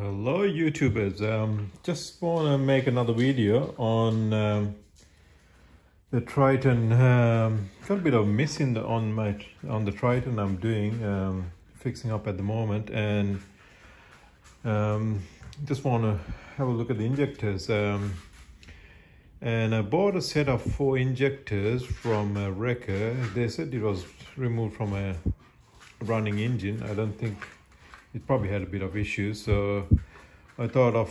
Hello YouTubers, just want to make another video on the Triton. Got a bit of miss on the Triton I'm doing, fixing up at the moment, and just want to have a look at the injectors. And I bought a set of 4 injectors from a wrecker. They said it was removed from a running engine. I don't think it probably had a bit of issues, so I thought of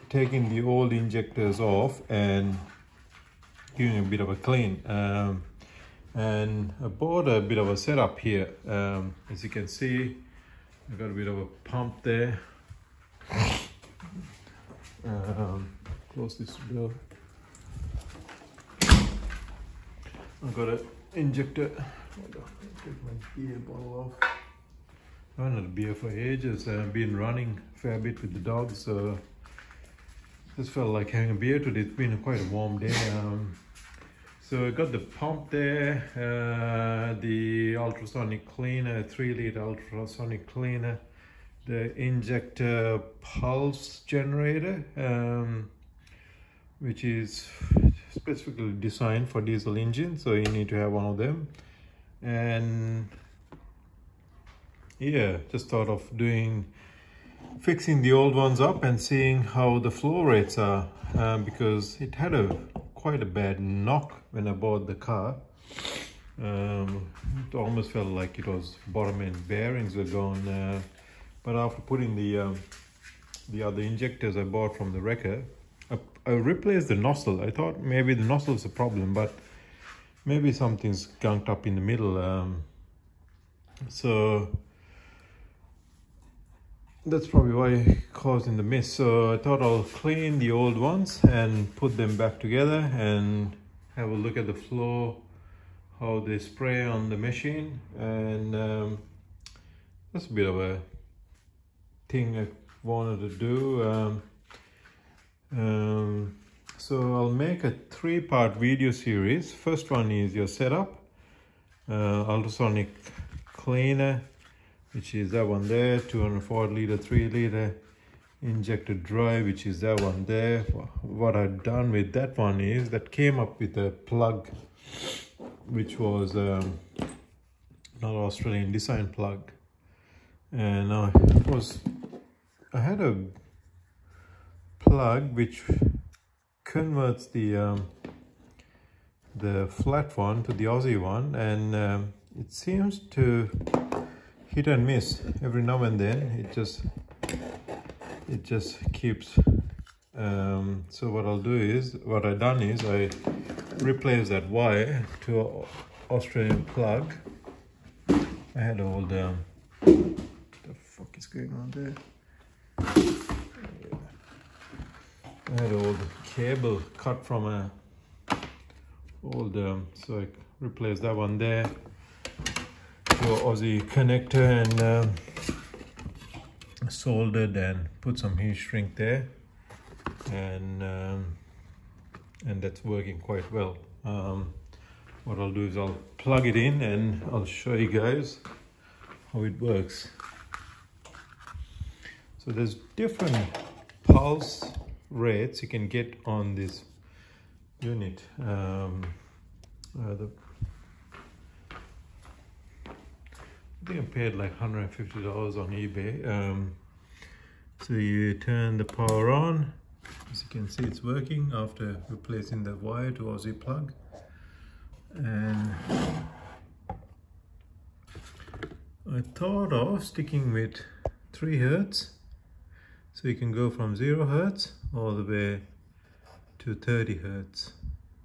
taking the old injectors off and giving a bit of a clean. And I bought a bit of a setup here. As you can see, I've got a bit of a pump there. Close this door. I've got an injector. Hold on, take my beer bottle off. I haven't had a beer for ages. I've been running a fair bit with the dogs, so just felt like having a beer today. It's been quite a warm day. So I got the pump there, the ultrasonic cleaner, 3-liter ultrasonic cleaner, the injector pulse generator, which is specifically designed for diesel engines, so you need to have one of them. And yeah, just thought of fixing the old ones up and seeing how the flow rates are, because it had quite a bad knock when I bought the car. It almost felt like it was bottom end bearings were gone, but after putting the other injectors I bought from the wrecker, I replaced the nozzle. I thought maybe the nozzle's a problem, but maybe something's gunked up in the middle. So that's probably why causing the miss. So I thought I'll clean the old ones and put them back together and have a look at the flow, how they spray on the machine. And that's a bit of a thing I wanted to do. So I'll make a 3-part video series. First one is your setup, ultrasonic cleaner, which is that one there, 240-liter, 3-liter injector drive, which is that one there. What I've done with that one is that came up with a plug, which was not Australian design plug, and I had a plug which converts the flat one to the Aussie one, and it seems to hit and miss every now and then. It just keeps. So what I've done is I replaced that wire to an Australian plug. I had all the fuck is going on there? I had all the cable cut from a old, so I replaced that one there to an Aussie connector, and soldered and put some heat shrink there, and that's working quite well. What I'll do is I'll plug it in and I'll show you guys how it works. So there's different pulse rates you can get on this unit. I think I paid like $150 on eBay. So you turn the power on. As you can see, it's working after replacing the wire to Aussie plug. And I thought of sticking with 3 Hertz. So you can go from 0 Hertz all the way to 30 Hertz.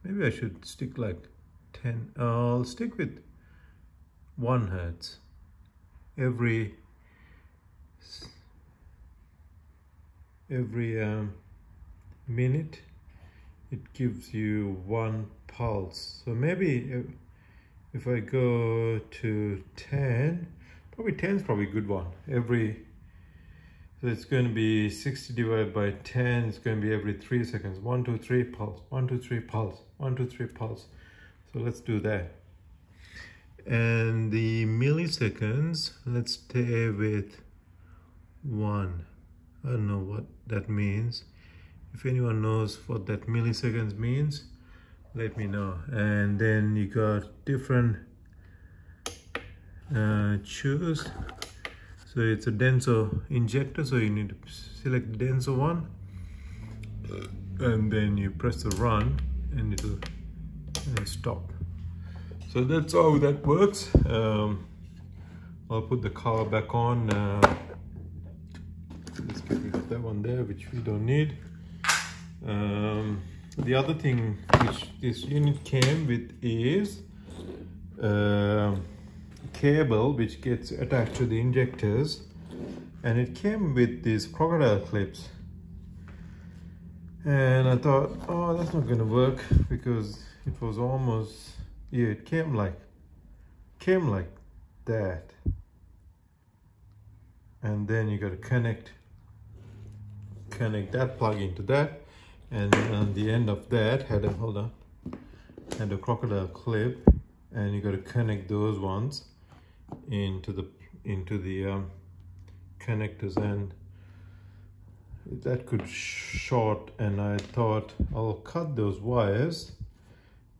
Maybe I should stick like 10. I'll stick with 1 Hertz. Every minute it gives you 1 pulse. So maybe if I go to 10, probably 10 is probably a good one. So it's going to be 60 divided by 10. It's going to be every 3 seconds. 1, 2, 3 pulse. 1, 2, 3 pulse. 1, 2, 3 pulse. So let's do that. And the milliseconds, let's stay with 1. I don't know what that means. If anyone knows what that milliseconds means, let me know. And then you got different choose. So it's a denso injector, so you need to select the denso one, and then you press the run and it'll stop. So that's how that works. I'll put the cover back on. Let's get rid of that one there, which we don't need. The other thing which this unit came with is cable which gets attached to the injectors, and it came with these crocodile clips, and I thought, oh, that's not going to work, because it was almost, yeah, it came like that, and then you got to connect that plug into that, and then on the end of that had a crocodile clip, and you got to connect those ones into the connectors, and that could short, and I thought I'll cut those wires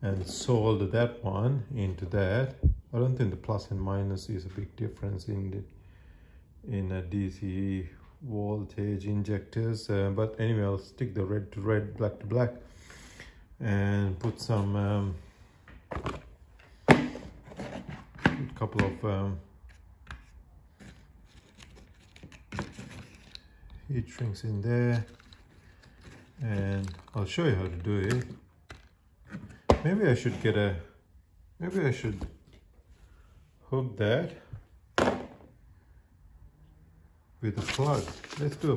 and solder that one into that. I don't think the plus and minus is a big difference in a DC voltage injectors, but anyway, I'll stick the red to red, black to black, and put some couple of heat shrinks in there, and I'll show you how to do it. Maybe I should hook that with a plug. Let's do a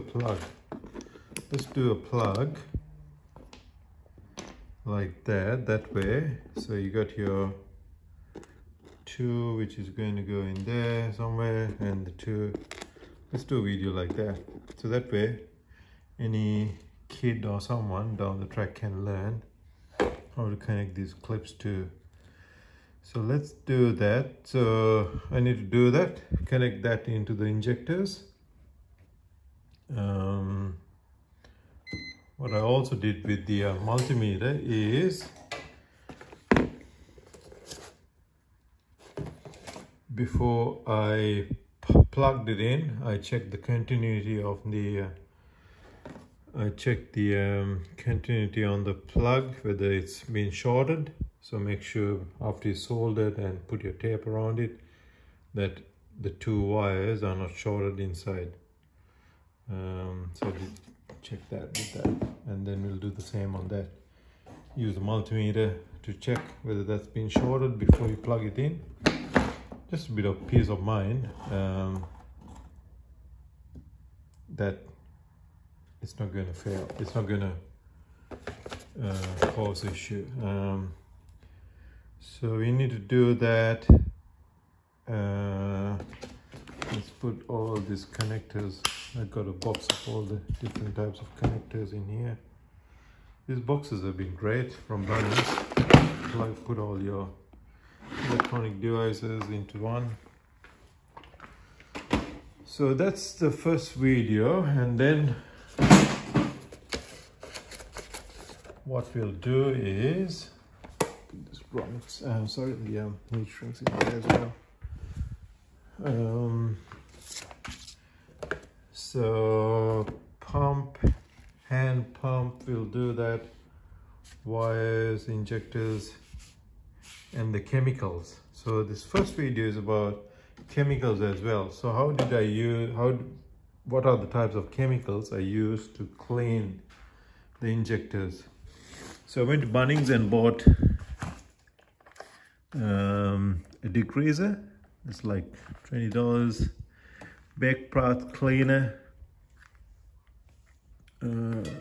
plug like that way. So you got your two, which is going to go in there somewhere, and the two. Let's do a video like that, so that way any kid or someone down the track can learn how to connect these clips to. So let's do that. So I need to do that, connect that into the injectors. What I also did with the multimeter is, before I plugged it in, I checked the continuity of the continuity on the plug, whether it's been shorted. So make sure after you solder it and put your tape around it, that the two wires are not shorted inside. So check that with that, and then we'll do the same on that. Use the multimeter to check whether that's been shorted before you plug it in. Just a bit of peace of mind that it's not going to fail. It's not going to cause issue. So we need to do that. Let's put all these connectors. I've got a box of all the different types of connectors in here. These boxes have been great from Bunnings. Like, put all your electronic devices into one. So that's the first video, and then what we'll do is this rungs. Sorry, the heat shrinks in there as well. So hand pump, we'll do that. Wires, injectors, and the chemicals. So this first video is about chemicals as well. So how did I use, what are the types of chemicals I used to clean the injectors? So I went to Bunnings and bought a degreaser. It's like $20. Back path cleaner. I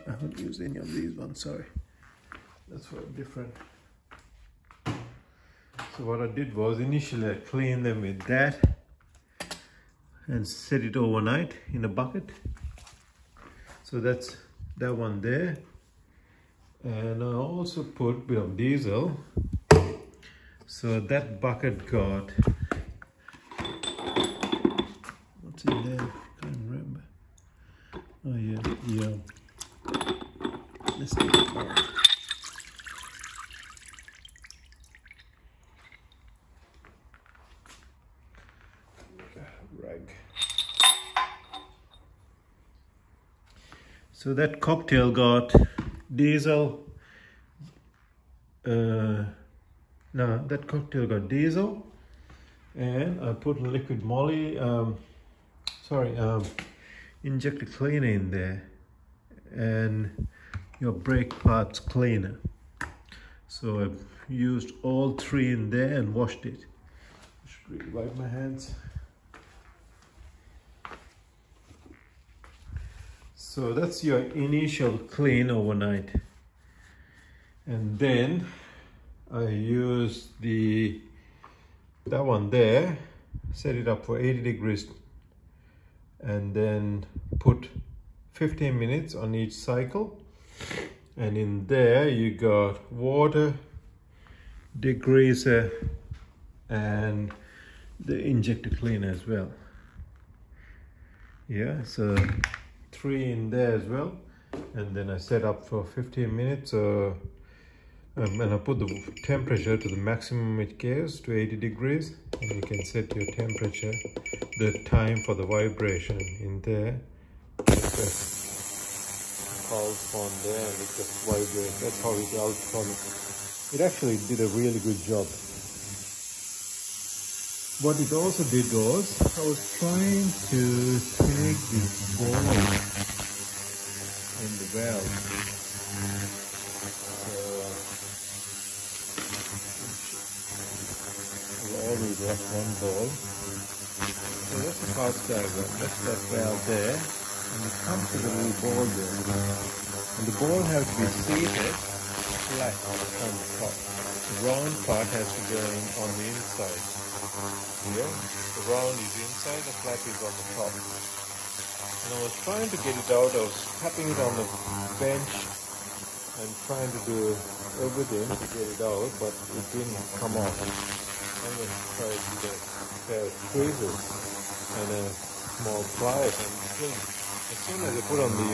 haven't used any of these ones, sorry. That's for different. So what I did was, initially I cleaned them with that and set it overnight in a bucket. So that's that one there. And I also put a bit of diesel. So that bucket got, what's in there? Can't remember. Oh yeah. Let's take it out. Rag. So that cocktail got diesel. That cocktail got diesel, and I put liquid moly. Injector cleaner in there, and your brake parts cleaner. So I've used all three in there and washed it. I should really wipe my hands. So that's your initial clean overnight, and then I use that one there, set it up for 80 degrees, and then put 15 minutes on each cycle. And in there you got water, degreaser, and the injector cleaner as well. Yeah, so 3 in there as well. And then I set up for 15 minutes, and I put the temperature to the maximum it cares, to 80 degrees. And you can set your temperature, the time for the vibration in there. Pulse on there, and it just vibrates. That's how it ultrasonic. It actually did a really good job. What it also did was, I was trying to take this ball in the valve. We'll always have one ball. So that's the path diagram. That's that valve there. And it comes with a little ball there. And the ball has to be seated flat on the top. The round part has to go in on the inside. Here, the round is inside, the flat is on the top. And I was trying to get it out. I was tapping it on the bench and trying to do everything to get it out, but it didn't come off. I'm going to try to get a pair of tweezers and a small pliers, and still, as soon as I put on the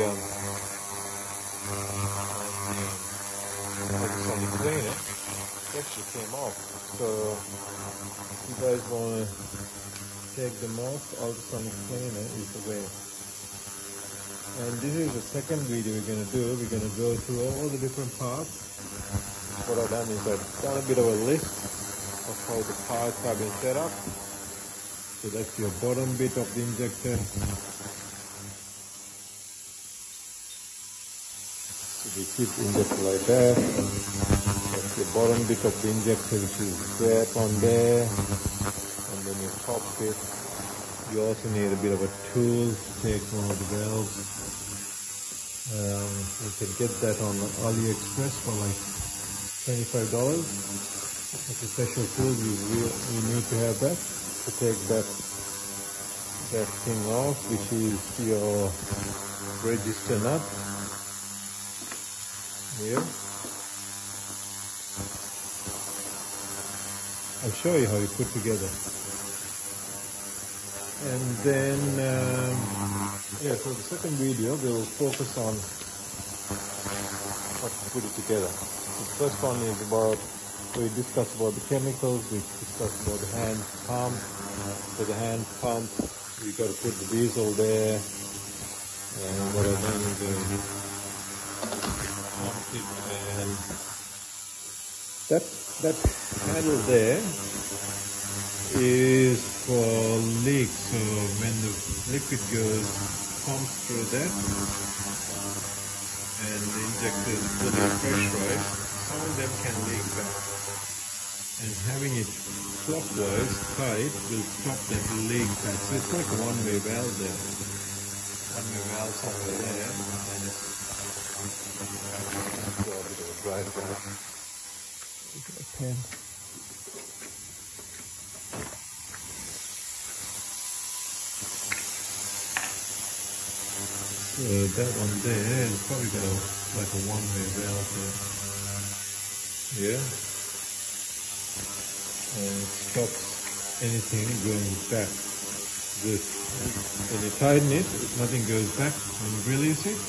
ultrasonic cleaner, it actually came off. So if you guys want to take them off, ultrasonic cleaner is the way. And this is the second video we're going to do. We're going to go through all the different parts. What I've done is I've done a bit of a list of how the parts have been set up. So that's your bottom bit of the injector. So we keep the injector like that. That's your bottom bit of the injector, which is strap on there. And then your top bit. You also need a bit of a tool to take one of the valves. You can get that on AliExpress for like $25. It's a special tool. You need to have that to take that thing off, which is your register nut here. I'll show you how you put together. And then, so the second video we'll focus on how to put it together. The first one is about, we discussed about the chemicals, we discussed about the hand pump. For the hand pump, you got to put the diesel there. And what I've done is pump it, and that handle there is for leaks. So when the liquid pumps through that, and the injector is fully pressurized, some of them can leak back. And having it clockwise tight will stop that leak back. So it's like a one-way valve there. One-way valve somewhere there, and it's a bit of a drive valve. Look at a pen. So that one there is probably got like a one-way valve there. Yeah. And it stops anything going back. this. When you tighten it, nothing goes back. When you release it,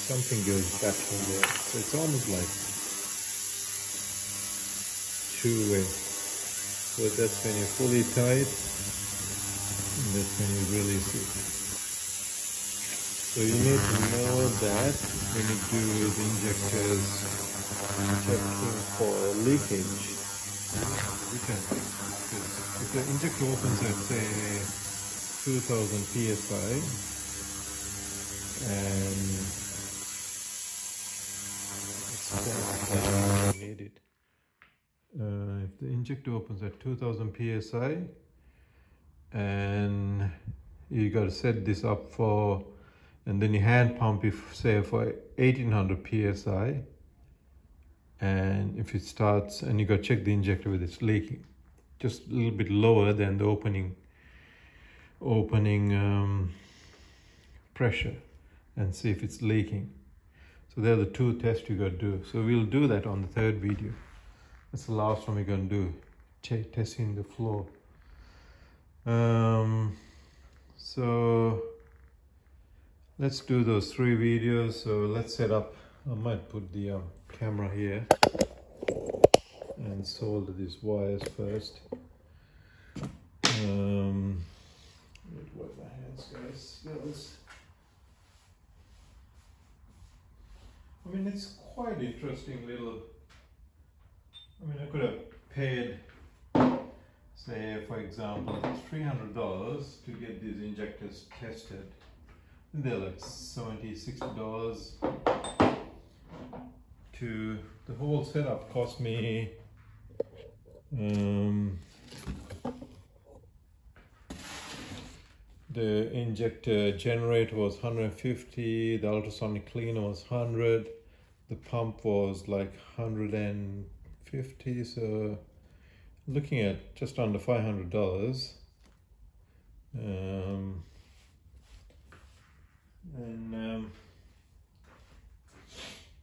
something goes back in there. So it's almost like two-way. So that's when you fully tie it, and that's when you release it. So you need to know that when you do the injectors checking for leakage, because if the injector opens at say 2000 psi and it's you need it. If the injector opens at 2000 psi and you got to set this up for, and then you hand pump it say for 1800 psi, and if it starts, and you got to check the injector whether it's leaking, just a little bit lower than the opening pressure, and see if it's leaking. So they're the two tests you got to do. So we'll do that on the third video. That's the last one we're going to do, testing the flow. So let's do those 3 videos. So let's set up, I might put the camera here and solder these wires first. Wipe my hands, guys. I mean, it's quite interesting little. I mean, I could have paid, say, for example, $300 to get these injectors tested. They're like $70, $60. To the whole setup cost me the injector generator was $150, the ultrasonic cleaner was $100, the pump was like $150, so looking at just under $500.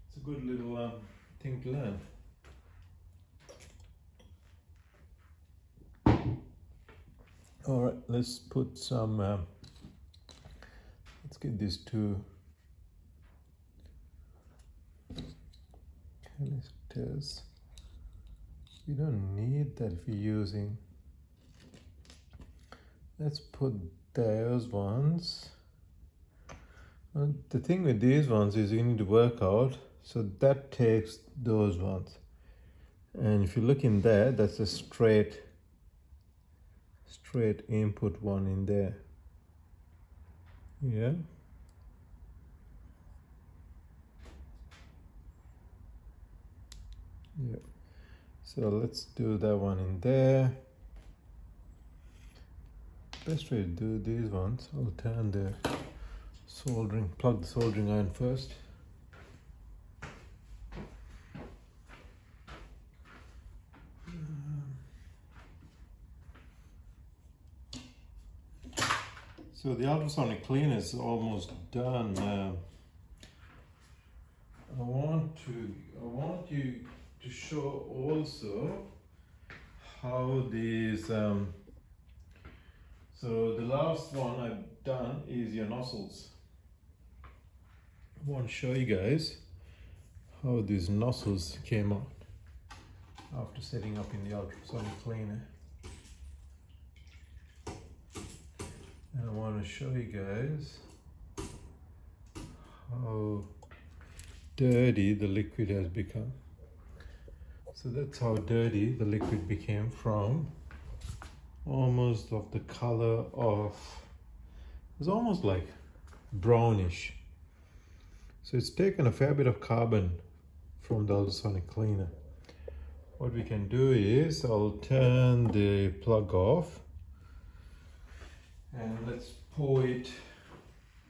It's a good little thing to learn. All right, let's put some, let's get these 2 canisters. You don't need that if you're using. Let's put those ones. The thing with these ones is you need to work out, so that takes those ones. And if you look in there, that's a straight input one in there. Yeah. Yeah. So let's do that one in there. Best way to do these ones, I'll turn the soldering, plug the soldering iron first. So the ultrasonic cleaner is almost done. I want you to show also how these. So the last one I've done is your nozzles. I want to show you guys how these nozzles came out after setting up in the ultrasonic cleaner. And I want to show you guys how dirty the liquid has become. So that's how dirty the liquid became, from almost of the color of, it's almost like brownish. So it's taken a fair bit of carbon from the ultrasonic cleaner. What we can do is, I'll turn the plug off and let's pour it.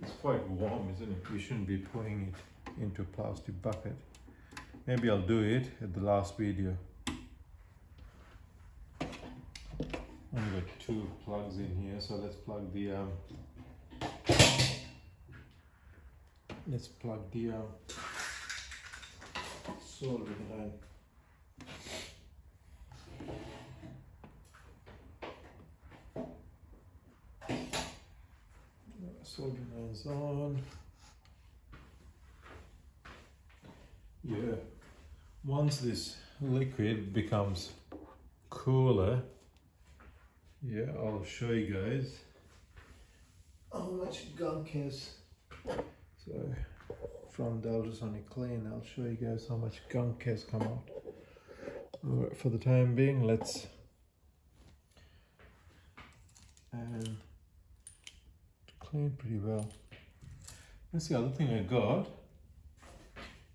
It's quite warm, isn't it? We shouldn't be pouring it into a plastic bucket. Maybe I'll do it at the last video. Only got 2 plugs in here, so let's plug the soldering iron. Solenoid's on. Yeah, once this liquid becomes cooler, yeah, I'll show you guys how much gunk is. So from the ultrasonic clean, I'll show you guys how much gunk has come out. Alright, for the time being, let's clean pretty well. That's the other thing I got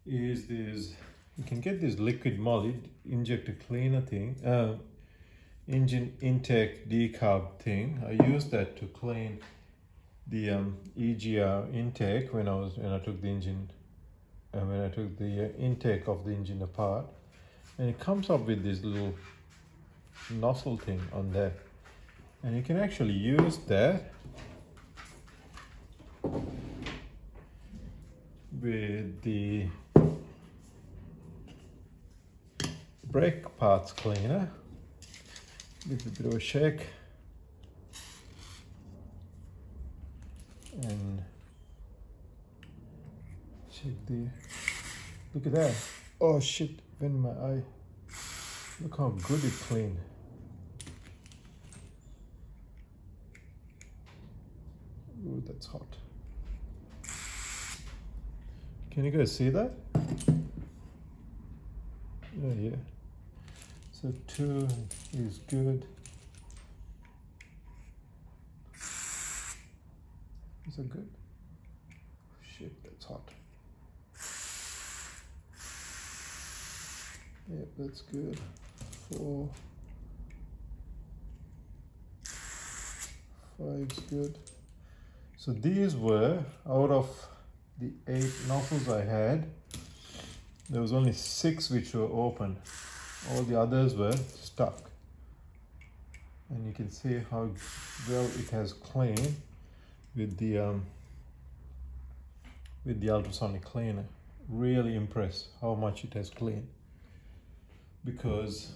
is this. You can get this liquid moly injector cleaner thing, engine intake decarb thing. I used that to clean the EGR intake when I took the engine, when I took the intake of the engine apart, and it comes up with this little nozzle thing on there, and you can actually use that with the brake parts cleaner. Give it a bit of a shake and check the, look at that. Oh shit, went in my eye. Look how good it cleaned. Ooh, that's hot. Can you guys see that? Oh yeah. So 2 is good. Is that good? Shit, that's hot. Yep, that's good. 4. 5's good. So these were, out of the 8 nozzles I had, there was only 6 which were open. All the others were stuck. And you can see how well it has cleaned with the ultrasonic cleaner. Really impressed how much it has cleaned. Because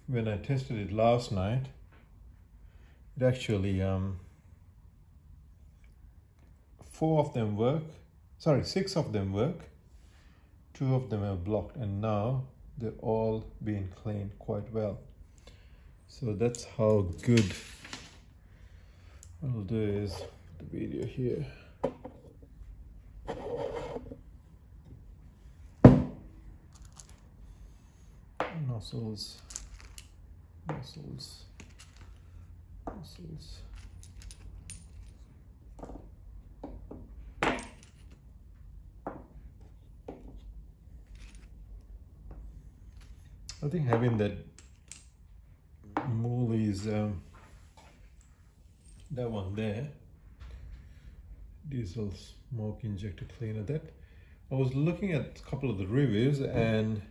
when I tested it last night, it actually 4 of them work. Sorry, 6 of them work. 2 of them are blocked, and now they're all being cleaned quite well. So that's how good. What I'll do is the video here. Nozzles. I think having that Mooley's, that one there, diesel smoke injector cleaner, that I was looking at a couple of the reviews, and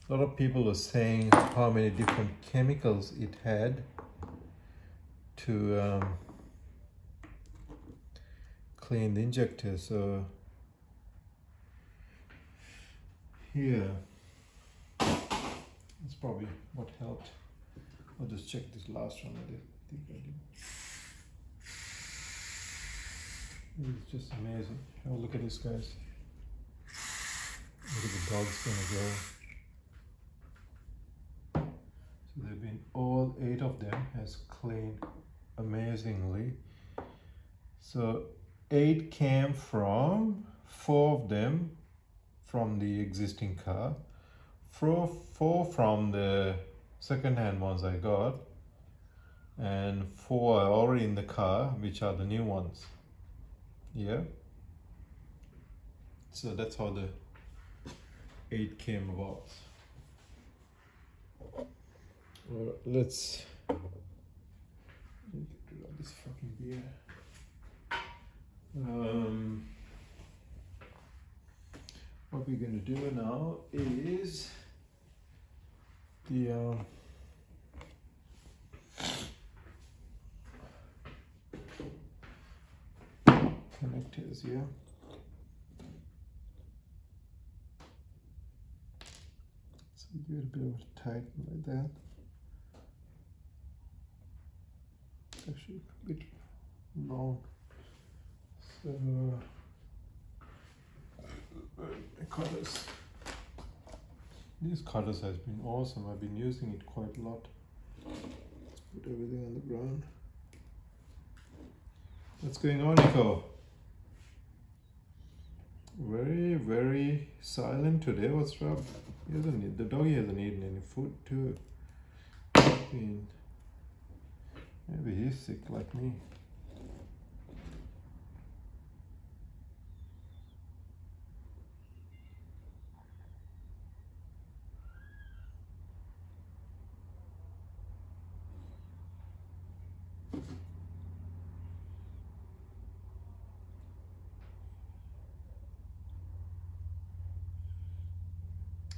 a lot of people were saying how many different chemicals it had to clean the injector. So here, that's probably what helped. I'll just check this last one. I think I did. It's just amazing. Oh, look at this, guys. Look at the dog's gonna go. So they've been, all 8 of them has cleaned amazingly. So 8 came from, 4 of them from the existing car, 4 from the second-hand ones I got, and 4 are already in the car, which are the new ones. Yeah. So that's how the 8 came about. Let's get rid of this fucking beer. What we're going to do now is the connectors, yeah. So give it a bit of a tighten like that. It's actually a bit long. So the cutters. These cutters has been awesome. I've been using it quite a lot. Let's put everything on the ground. What's going on, Nico? Very silent today. What's wrong? The doggy hasn't eaten any food too. Maybe he's sick like me.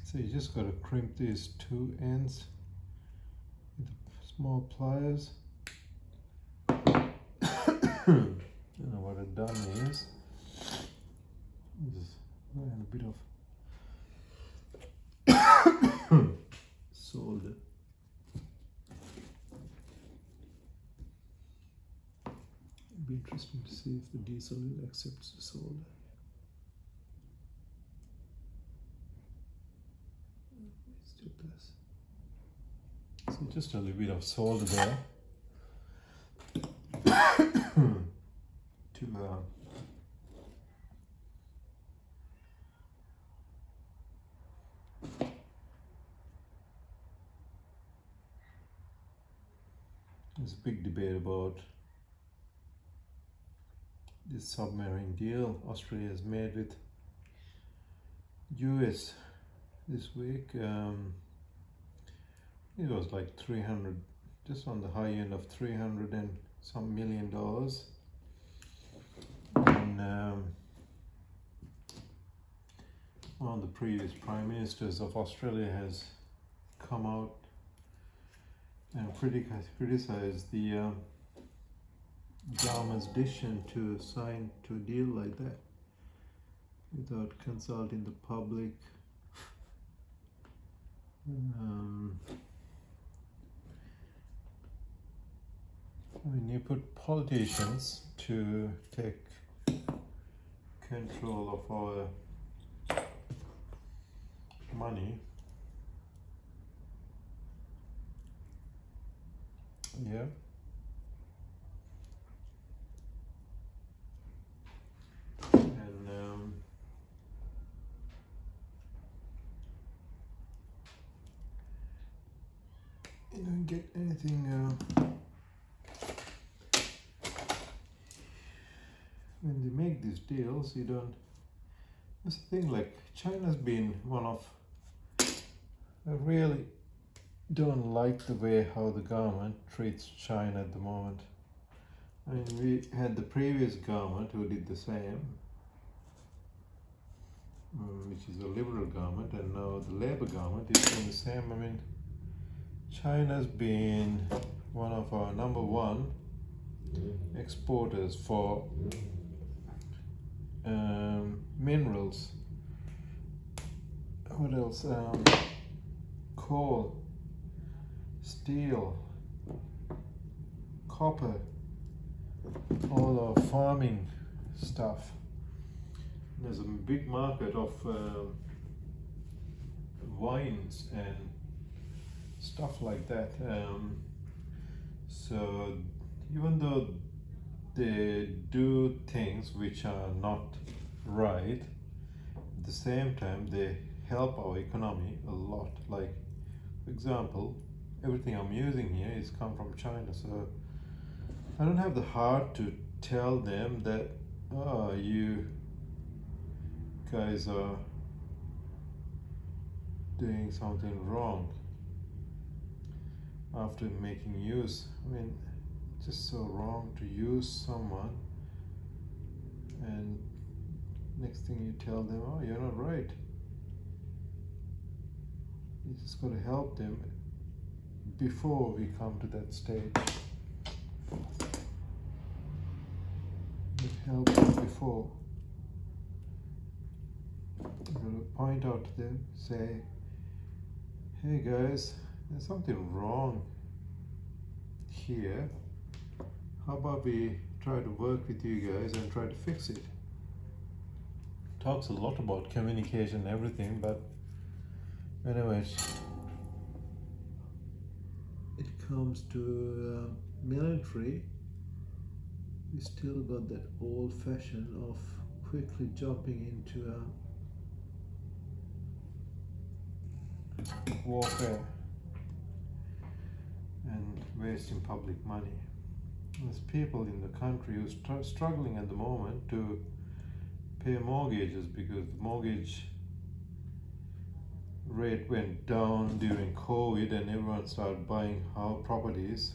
So you just got to crimp these two ends with the small pliers. And what I've done is just add a bit of solder. It'd be interesting to see if the diesel accepts the solder. So just a little bit of solder there to there's a big debate about this submarine deal Australia has made with US this week. It was like 300, just on the high end of 300 and some million. And one of the previous prime ministers of Australia has come out and criticized the government's decision to sign to a deal like that without consulting the public. When you put politicians to take control of our money, yeah, and you don't get anything. When they make these deals, you don't. That's the thing. Like China's been one of. I really don't like the way how the government treats China at the moment. I mean, we had the previous government who did the same, which is a liberal government, and now the Labour government is doing the same. I mean, China's been one of our #1 exporters for minerals. What else? Coal, steel, copper, all our farming stuff. There's a big market of wines and stuff like that. So even though they do things which are not right, at the same time they help our economy a lot. Like, for example, everything I'm using here is come from China, so I don't have the heart to tell them that, oh, you guys are doing something wrong after making use. I mean, it's just so wrong to use someone and next thing you tell them, oh, you're not right. You just got to help them before we come to that stage. Help them before. You got to point out to them, say, hey guys, there's something wrong here. How about we try to work with you guys and try to fix it. Talks a lot about communication and everything, but whenever it comes to military, we still got that old fashion of quickly jumping into warfare and wasting public money. There's people in the country who are struggling at the moment to pay mortgages because the mortgage rate went down during COVID and everyone started buying house properties,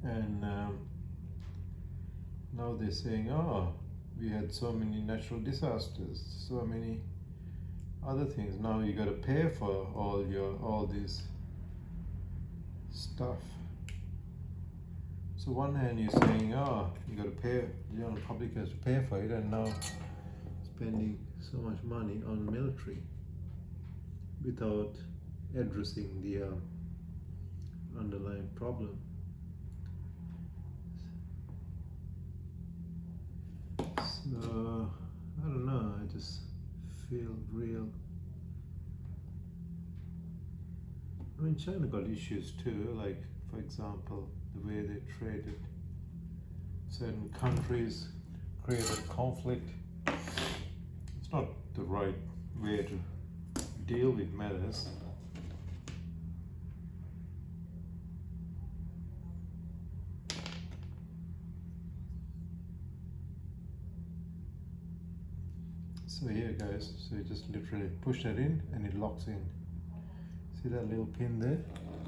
and now they're saying, oh, we had so many natural disasters, so many other things, now you got to pay for all this stuff. So one hand you're saying, oh, you got to pay, you know, the public has to pay for it, and now spending so much money on military without addressing the underlying problem. So I don't know, I just feel real. I mean, China got issues too, like for example the way they traded certain countries, created conflict. It's not the right way to deal with matters. So here guys, so you just literally push that in and it locks in. See that little pin there?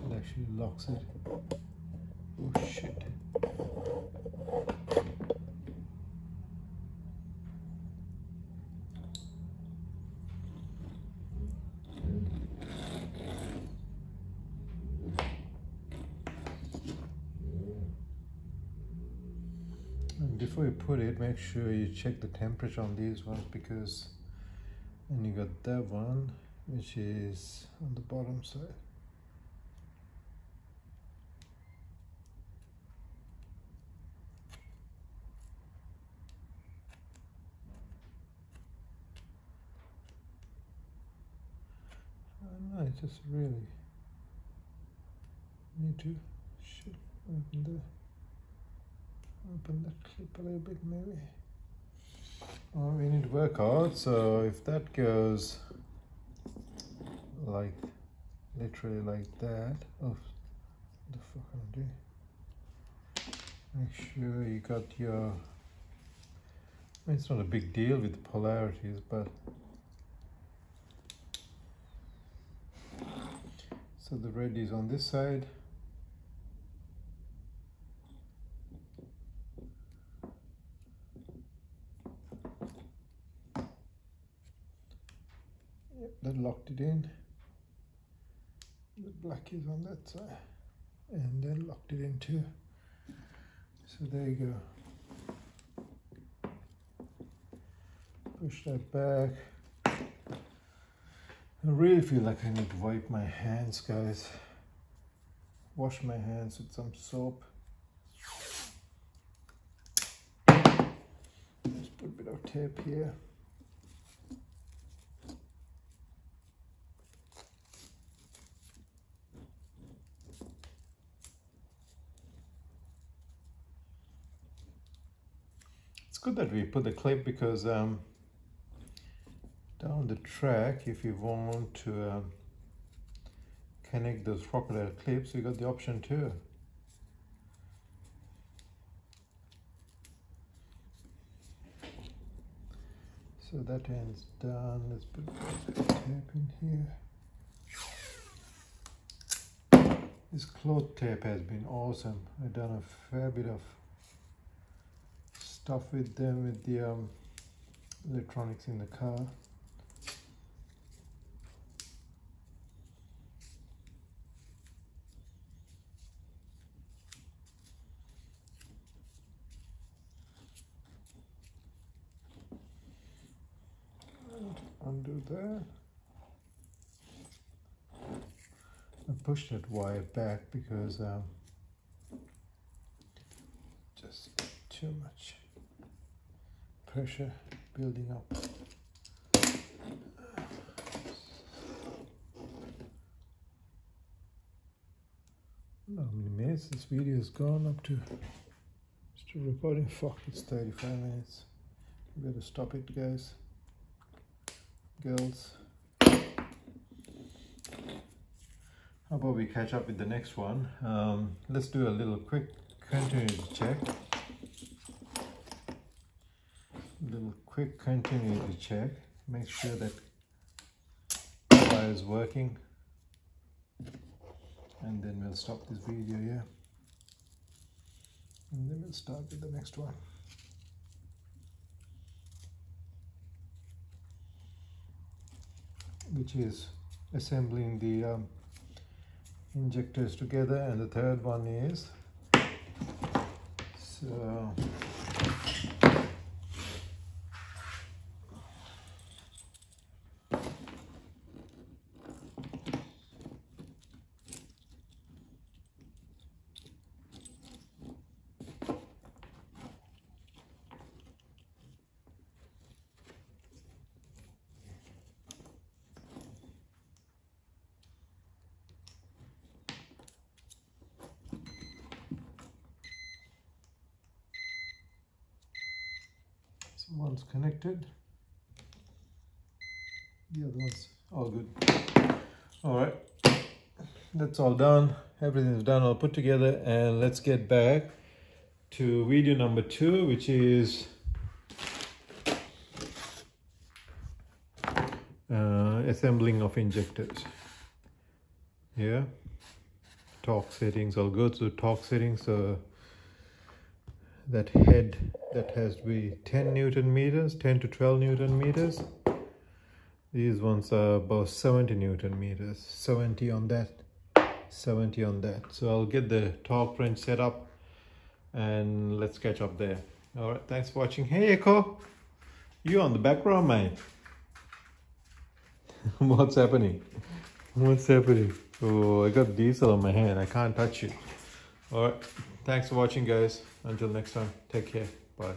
It actually locks it. Oh shit. And before you put it, make sure you check the temperature on these ones, because and you got that one which is on the bottom side. I just really need to open that clip a little bit maybe. Oh, we need to work out, so if that goes like literally like that, oh, what the fuck am I doing? Make sure you got your, I mean, it's not a big deal with the polarities, but so the red is on this side. Yep, that locked it in. The black is on that side, and then locked it in too. So there you go. Push that back. I really feel like I need to wipe my hands, guys. Wash my hands with some soap. Let's put a bit of tape here. It's good that we put the clip, because down the track, if you want to connect those crocodile clips, you got the option too. So that end's done. Let's put the tape in here. This cloth tape has been awesome. I've done a fair bit of stuff with them, with the electronics in the car. Undo that and push that wire back, because too much pressure building up. How many minutes this video has gone up to? Still recording? Fuck, it's 35 minutes. You better stop it, guys. Girls. How about we catch up with the next one? Let's do a little quick continuity check. Make sure that the wire is working. And then we'll stop this video here. And then we'll start with the next one. Which is assembling the injectors together, and the third one is so one's connected, the other one's all good. All right, that's all done. Everything's done, all put together, and let's get back to video number 2, which is assembling of injectors. Yeah, torque settings, I'll go to torque settings. That head, that has to be 10 Newton meters, 10 to 12 Newton meters. These ones are about 70 Newton meters, 70 on that, 70 on that. So I'll get the torque wrench set up and let's catch up there. All right, thanks for watching. Hey Echo, you on the background, man. What's happening? What's happening? Oh, I got diesel on my hand, I can't touch it. All right, thanks for watching, guys. Until next time, take care. Bye.